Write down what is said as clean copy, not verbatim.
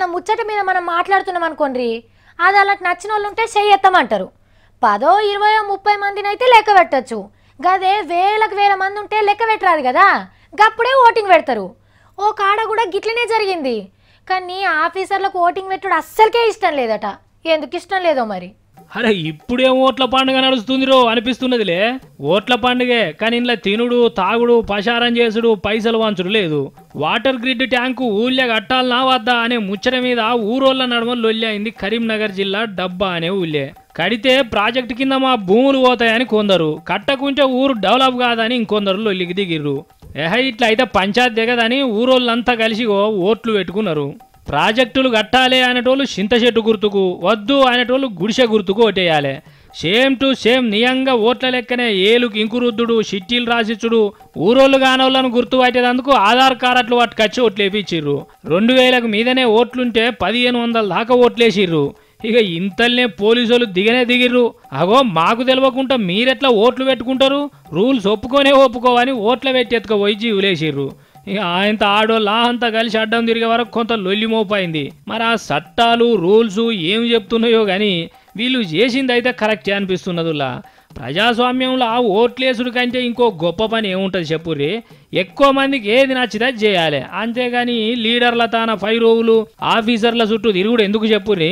ఏదైనా ముచ్చట మీద మనం మాట్లాడుతున్నాం అనుకోండి, అది వాళ్ళకి నచ్చిన వాళ్ళు ఉంటే చెయ్యెత్తమంటారు. 10, 20, 30 మందిని అయితే లెక్క పెట్టచ్చు. గదే వేలకు వేల మంది ఉంటే లెక్క పెట్టరాదు కదా, గప్పుడే ఓటింగ్ పెడతారు. ఓ కాడ కూడా గిట్లనే జరిగింది. కానీ ఆఫీసర్లకు ఓటింగ్ పెట్టుడు అస్సలకే ఇష్టం లేదట. ఎందుకు ఇష్టం లేదో మరి. అరే ఇప్పుడేం ఓట్ల పండుగ నడుస్తుందిరో అనిపిస్తున్నదిలే. ఓట్ల పండుగే, కానీ ఇంట్లో తినుడు తాగుడు పషారం చేసుడు పైసలు వంచుడు లేదు. వాటర్ గ్రిడ్ ట్యాంకు ఊళ్ళో కట్టాలనా వద్దా అనే ముచ్చట మీద ఊరోళ్ళ నడుమ లొల్లి అయింది కరీంనగర్ జిల్లా డబ్బా అనే ఊళ్ళే. కడితే ప్రాజెక్టు కింద మా భూములు పోతాయని కొందరు, కట్టకుంటే ఊరు డెవలప్ కాదని ఇంకొందరు లొల్లికి దిగిర్రు. ఇట్లా అయితే పంచాయత్ దిగదని ఊరోళ్ళంతా కలిసి ఓట్లు పెట్టుకున్నారు. ప్రాజెక్టులు కట్టాలి అనేటోళ్ళు చింత చెట్టు గుర్తుకు, వద్దు అనేటోళ్ళు గుడిసె గుర్తుకు ఓటేయాలి. సేమ్ టు సేమ్ నియంగా ఓట్ల లెక్కనే ఏలుకి ఇంకురుద్దుడు, చిట్టీలు రాసిచ్చుడు, ఊరోళ్ళు కానోళ్ళను గుర్తు పట్టేందుకు ఆధార్ కార్డులు పట్టుకొచ్చి ఓట్లు వేపించిర్రు. 2000కు మీదనే ఓట్లుంటే 1500 దాకా ఓట్లేసిర్రు. ఇక ఇంతల్నే పోలీసులు దిగిర్రు. అగో మాకు తెలియకుండా మీరెట్లా ఓట్లు పెట్టుకుంటారు, రూల్స్ ఒప్పుకోవని ఓట్ల పెట్టి ఎత్తుకపోయి జీవులేసిర్రు. ఇక ఆయనతో ఆడోళ్ళ అంతా కలిసి అడ్డం తిరిగే వరకు కొంత లొల్లి మోపైంది. మరి ఆ చట్టాలు రూల్స్ ఏమి చెప్తున్నాయో కానీ వీళ్ళు చేసింది అయితే కరెక్టే అనిపిస్తున్నదిలా. ప్రజాస్వామ్యంలో ఓట్లేసుడు కంటే ఇంకో గొప్ప పని ఏముంటుంది చెప్పుర్రి. ఎక్కువ మందికి ఏది నచ్చితే చేయాలి, అంతేగాని లీడర్ల తాన 5 రోజులు ఆఫీసర్ల చుట్టూ తిరుగుడు ఎందుకు చెప్పుర్రి.